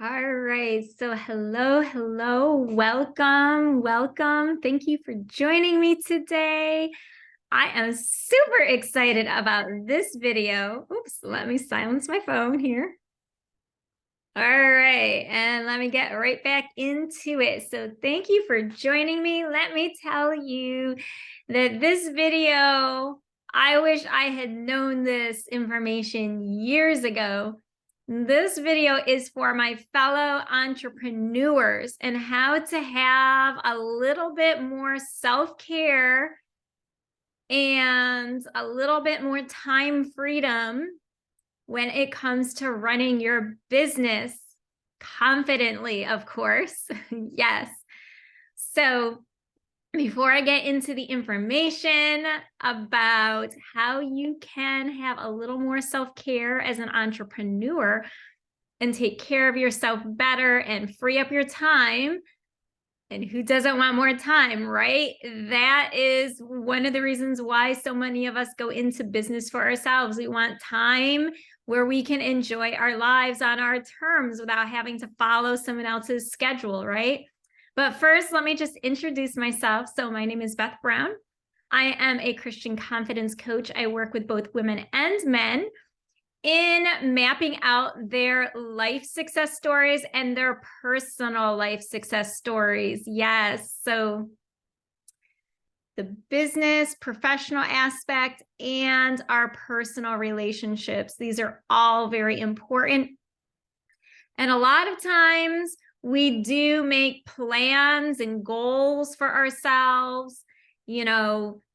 All right. So hello. Welcome. Thank you for joining me today. I am super excited about this video. Oops, let me silence my phone here. All right, and let me get right back into it. So thank you for joining me. Let me tell you that this video, I wish I had known this information years ago. This video is for my fellow entrepreneurs and how to have a little bit more self-care and a little bit more time freedom when it comes to running your business confidently, of course. Yes. So before I get into the information about how you can have a little more self-care as an entrepreneur and take care of yourself better and free up your time, and who doesn't want more time, right? That is one of the reasons why so many of us go into business for ourselves. We want time where we can enjoy our lives on our terms without having to follow someone else's schedule, right? But first, let me just introduce myself. So my name is Beth Brown. I am a Christian confidence coach. I work with both women and men in mapping out their life success stories and their personal life success stories. Yes. So the business, professional aspect, and our personal relationships. These are all very important. And a lot of times we do make plans and goals for ourselves,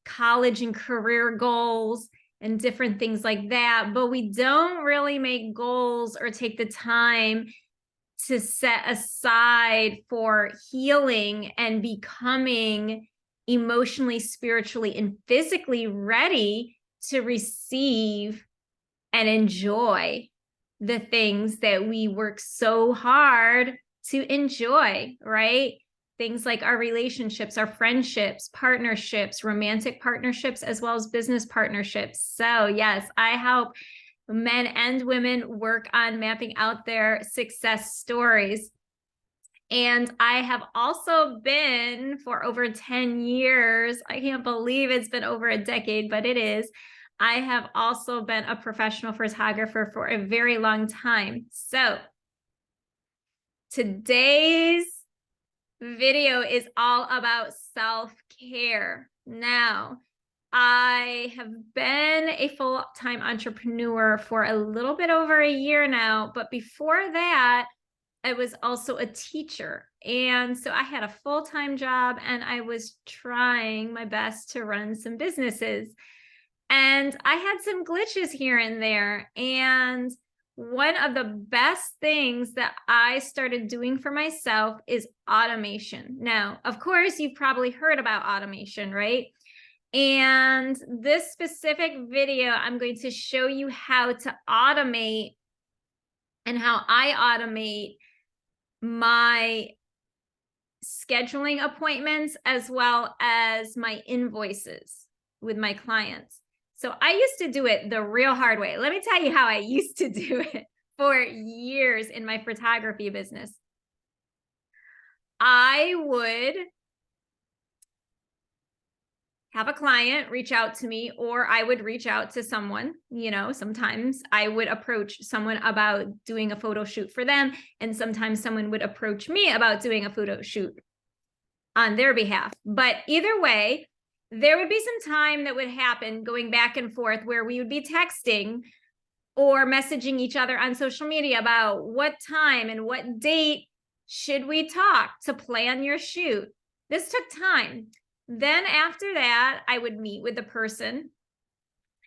college and career goals and different things like that, but we don't really make goals or take the time to set aside for healing and becoming emotionally, spiritually, and physically ready to receive and enjoy the things that we work so hard to enjoy, right? Things like our relationships, our friendships, partnerships, romantic partnerships, as well as business partnerships. So yes, I help men and women work on mapping out their success stories. And I have also been for over 10 years, I can't believe it's been over a decade, but it is. I have also been a professional photographer for a very long time. So today's video is all about self-care. Now, I have been a full-time entrepreneur for a little bit over a year now, but before that, I was also a teacher. And so I had a full-time job and I was trying my best to run some businesses. And I had some glitches here and there. And one of the best things that I started doing for myself is automation. Now, of course, you've probably heard about automation, right? And this specific video, I'm going to show you how to automate and how I automate my scheduling appointments as well as my invoices with my clients. So I used to do it the real hard way. Let me tell you how I used to do it for years in my photography business. I would have a client reach out to me, or I would reach out to someone. Sometimes I would approach someone about doing a photo shoot for them, and sometimes someone would approach me about doing a photo shoot on their behalf. But either way, there would be some time that would happen going back and forth where we would be texting or messaging each other on social media about what time and what date should we talk to plan your shoot. This took time. Then after that, I would meet with the person.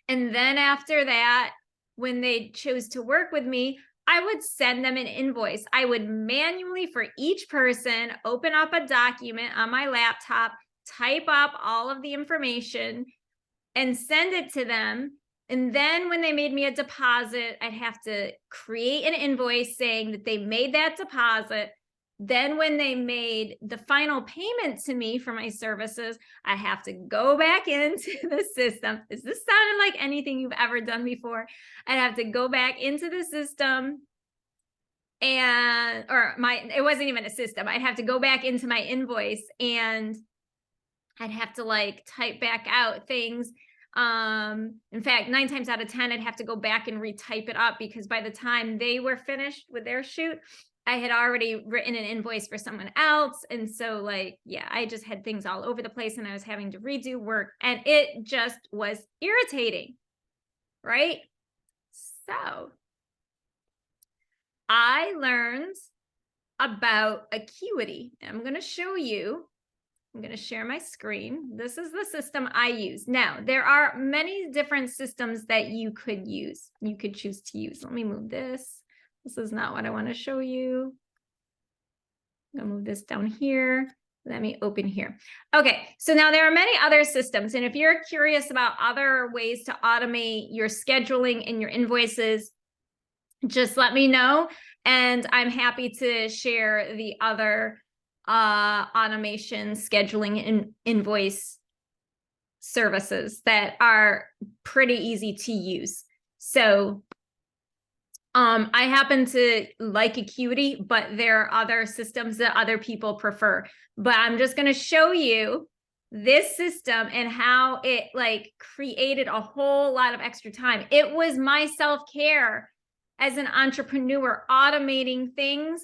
And then after that, when they chose to work with me, I would send them an invoice. I would manually, for each person, open up a document on my laptop, type up all of the information, and send it to them. And then when they made me a deposit, I'd have to create an invoice saying that they made that deposit. Then when they made the final payment to me for my services, I have to go back into the system. Is this sounding like anything you've ever done before? I'd have to go back into the system it wasn't even a system. I'd have to go back into my invoice and I'd have to like type back out things. In fact, 9 times out of 10, I'd have to go back and retype it up because by the time they were finished with their shoot, I had already written an invoice for someone else. And so like, yeah, I just had things all over the place and I was having to redo work and it just was irritating, right? So I learned about Acuity. I'm going to show you. I'm going to share my screen. This is the system I use. Now, there are many different systems that you could use. You could choose to use. Let me move this. This is not what I want to show you. I'm going to move this down here. Let me open here. Okay, so now there are many other systems. And if you're curious about other ways to automate your scheduling and your invoices, just let me know. And I'm happy to share the other automation, scheduling, and invoice services that are pretty easy to use. So I happen to like Acuity, but there are other systems that other people prefer. But I'm just going to show you this system and how it like created a whole lot of extra time. It was my self-care as an entrepreneur, automating things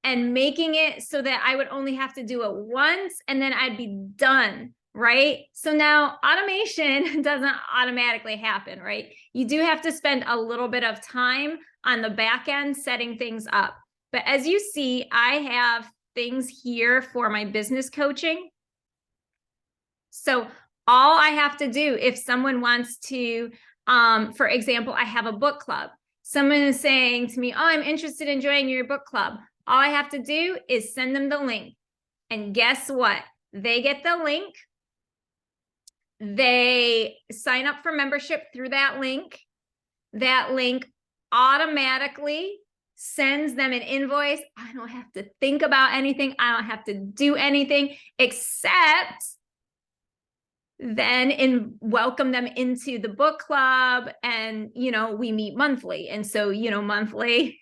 and making it so that I would only have to do it once and then I'd be done, right? So now automation doesn't automatically happen, right? You do have to spend a little bit of time on the back end setting things up. But as you see, I have things here for my business coaching. So all I have to do if someone wants to, for example, I have a book club. Someone is saying to me, oh, I'm interested in joining your book club. All I have to do is send them the link. And guess what? They get the link. They sign up for membership through that link. That link automatically sends them an invoice. I don't have to think about anything. I don't have to do anything except then welcome them into the book club. And, you know, we meet monthly. And so, you know, monthly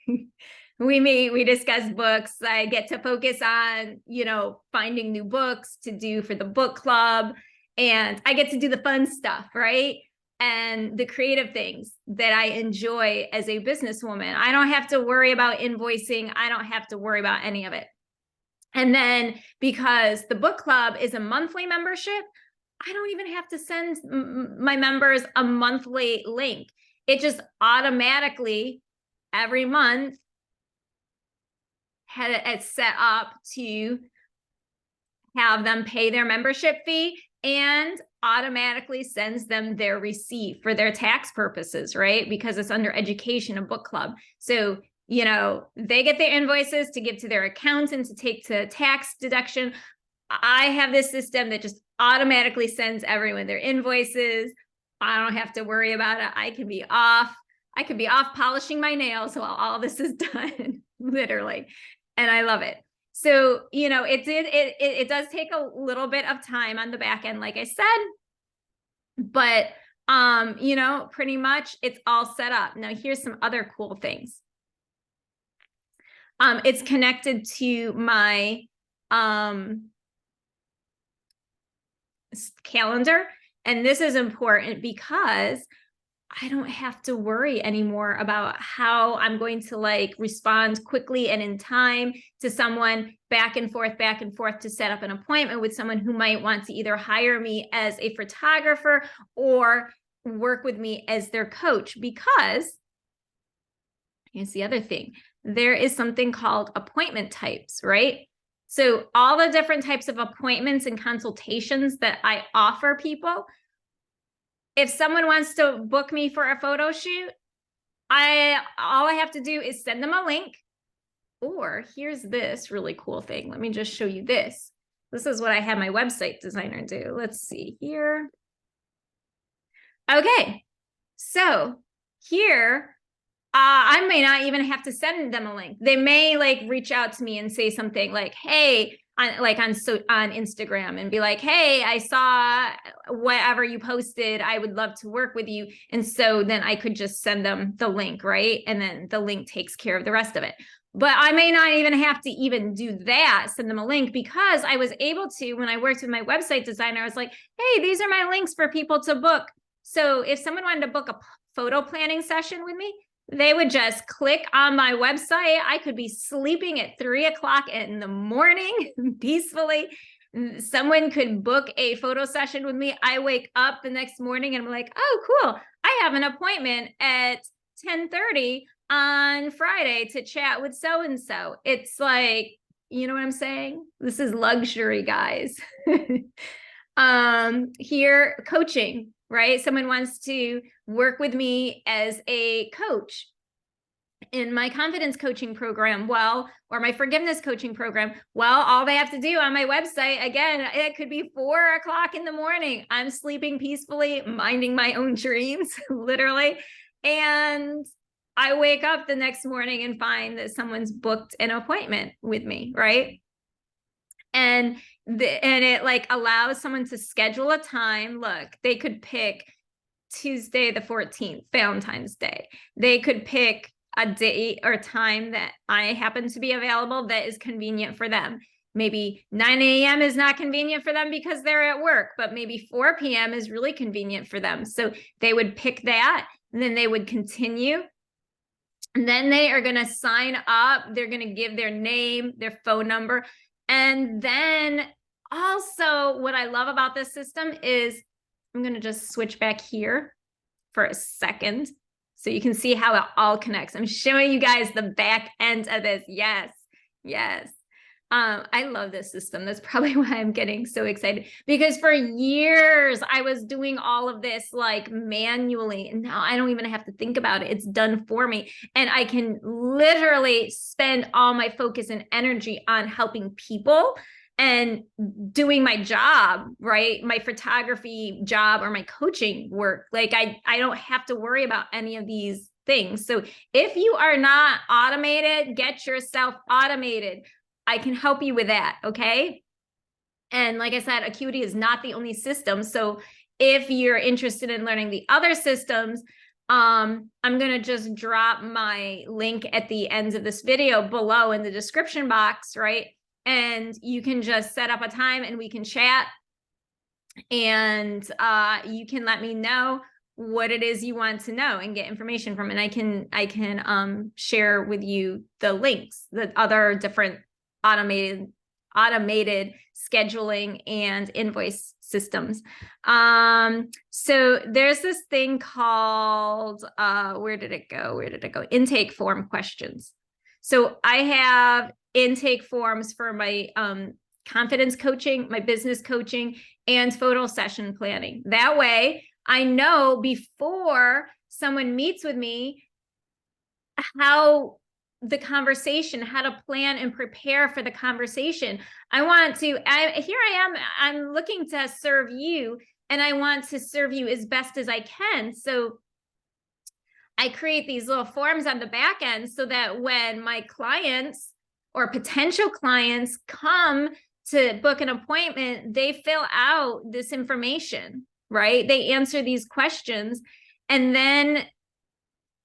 we meet, we discuss books. I get to focus on, you know, finding new books to do for the book club. And I get to do the fun stuff, right? And the creative things that I enjoy as a businesswoman. I don't have to worry about invoicing. I don't have to worry about any of it. And then because the book club is a monthly membership, I don't even have to send my members a monthly link. It just automatically every month had it set up to have them pay their membership fee and automatically sends them their receipt for their tax purposes, right? Because it's under education, a book club. So, you know, they get their invoices to give to their accountant to take to tax deduction. I have this system that just automatically sends everyone their invoices. I don't have to worry about it. I can be off polishing my nails while all this is done, literally. And I love it. So, you know, it does take a little bit of time on the back end, like I said, but, you know, pretty much it's all set up. Now, here's some other cool things. It's connected to my, calendar. And this is important because I don't have to worry anymore about how I'm going to like respond quickly and in time to someone back and forth to set up an appointment with someone who might want to either hire me as a photographer or work with me as their coach. Because here's the other thing, there is something called appointment types, right? So all the different types of appointments and consultations that I offer people, if someone wants to book me for a photo shoot, all I have to do is send them a link. Or here's this really cool thing. Let me just show you this. This is what I had my website designer do. Let's see here. Okay, so here, I may not even have to send them a link. They may like reach out to me and say something like, hey, on Instagram and be like, hey, I saw whatever you posted. I would love to work with you. And so then I could just send them the link, right? And then the link takes care of the rest of it. But I may not even have to even do that, send them a link, because I was able to, when I worked with my website designer, I was like, hey, these are my links for people to book. So if someone wanted to book a photo planning session with me, they would just click on my website. I could be sleeping at 3 o'clock in the morning peacefully. Someone could book a photo session with me. I wake up the next morning and I'm like, oh, cool. I have an appointment at 10:30 on Friday to chat with so-and-so. It's like, you know what I'm saying? This is luxury, guys. Here, coaching, right? Someone wants to work with me as a coach in my confidence coaching program, well, or my forgiveness coaching program. Well, all they have to do on my website, again, it could be 4 o'clock in the morning. I'm sleeping peacefully, minding my own dreams, literally. And I wake up the next morning and find that someone's booked an appointment with me, right? And it like allows someone to schedule a time. Look, they could pick Tuesday the 14th, Valentine's Day. They could pick a date or time that I happen to be available that is convenient for them. Maybe 9 a.m. is not convenient for them because they're at work, but maybe 4 p.m. is really convenient for them. So they would pick that, and then they would continue. And then they are going to sign up. They're going to give their name, their phone number. And then also what I love about this system is, I'm going to just switch back here for a second so you can see how it all connects. I'm showing you guys the back end of this. Yes, yes. I love this system. That's probably why I'm getting so excited, because for years I was doing all of this like manually, and now I don't even have to think about it. It's done for me. And I can literally spend all my focus and energy on helping people and doing my job, right? My photography job or my coaching work. Like I don't have to worry about any of these things. So if you are not automated, get yourself automated. I can help you with that, okay? And like I said, Acuity is not the only system. So if you're interested in learning the other systems, I'm going to just drop my link at the ends of this video below in the description box, right? And you can just set up a time and we can chat, and you can let me know what it is you want to know and get information from it. And I can share with you the links, the other different automated scheduling and invoice systems. So there's this thing called, where did it go? Intake form questions. So I have intake forms for my confidence coaching, my business coaching, and photo session planning. That way I know before someone meets with me how the conversation, how to plan and prepare for the conversation. Here I am, I'm looking to serve you, and I want to serve you as best as I can. So I create these little forms on the back end so that when my clients or potential clients come to book an appointment, they fill out this information, right? They answer these questions, and then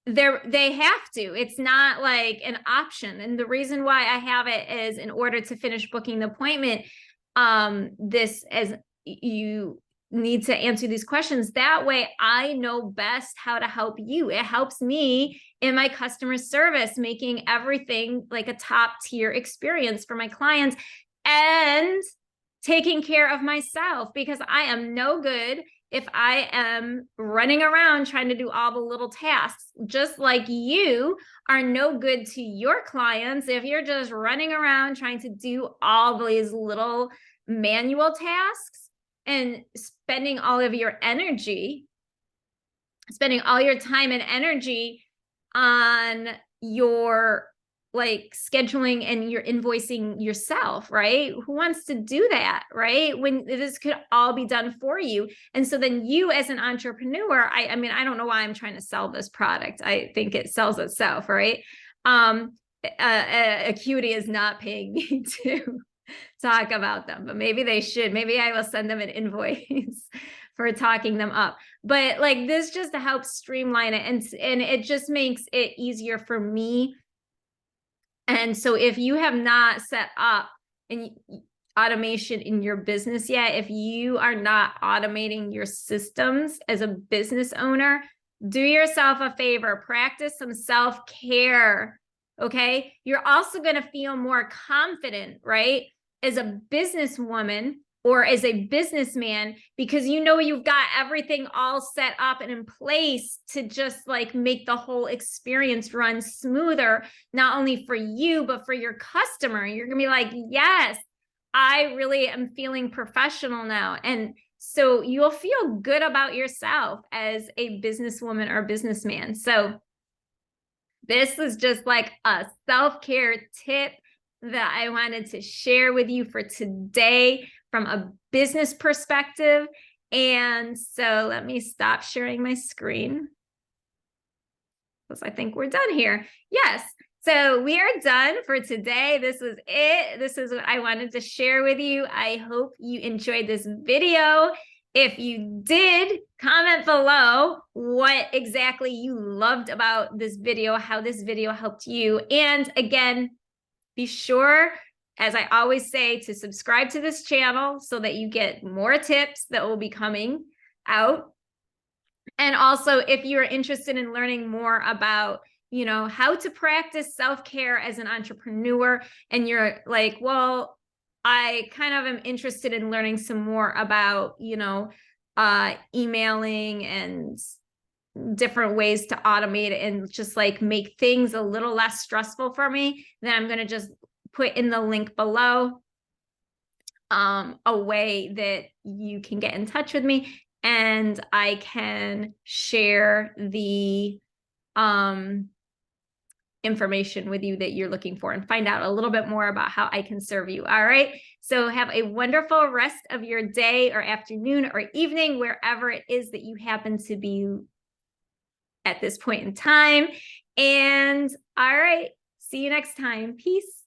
they have to. It's not like an option. And the reason why I have it is in order to finish booking the appointment, you need to answer these questions. That way I know best how to help you. It helps me in my customer service, making everything like a top tier experience for my clients, and taking care of myself, because I am no good if I am running around trying to do all the little tasks. Just like you are no good to your clients if you're just running around trying to do all these little manual tasks and spending all your time and energy on your like scheduling and you're invoicing yourself, right? Who wants to do that, right? When this could all be done for you. And so then you as an entrepreneur, I mean, I don't know why I'm trying to sell this product. I think it sells itself, right? Acuity is not paying me to talk about them, but maybe they should. Maybe I will send them an invoice for talking them up. But like this just helps streamline it, and it just makes it easier for me And so if you have not set up automation in your business yet, if you are not automating your systems as a business owner, do yourself a favor, practice some self-care. Okay. You're also going to feel more confident, right? As a businesswoman or as a businessman, because you know you've got everything all set up and in place to just like make the whole experience run smoother, not only for you, but for your customer. You're going to be like, yes, I really am feeling professional now. And so you'll feel good about yourself as a businesswoman or businessman. So this is just like a self-care tip that I wanted to share with you for today from a business perspective. And so let me stop sharing my screen, because I think we're done here. Yes. So we are done for today. This was it. This is what I wanted to share with you. I hope you enjoyed this video. If you did, comment below what exactly you loved about this video, how this video helped you. And again, be sure, as I always say, to subscribe to this channel so that you get more tips that will be coming out. And also, if you're interested in learning more about, you know, how to practice self-care as an entrepreneur, and you're like, well, I kind of am interested in learning some more about, you know, emailing and different ways to automate it and just like make things a little less stressful for me, then I'm going to just put in the link below a way that you can get in touch with me and I can share the information with you that you're looking for and find out a little bit more about how I can serve you. All right. So have a wonderful rest of your day or afternoon or evening, wherever it is that you happen to be at this point in time. And all right, see you next time. Peace.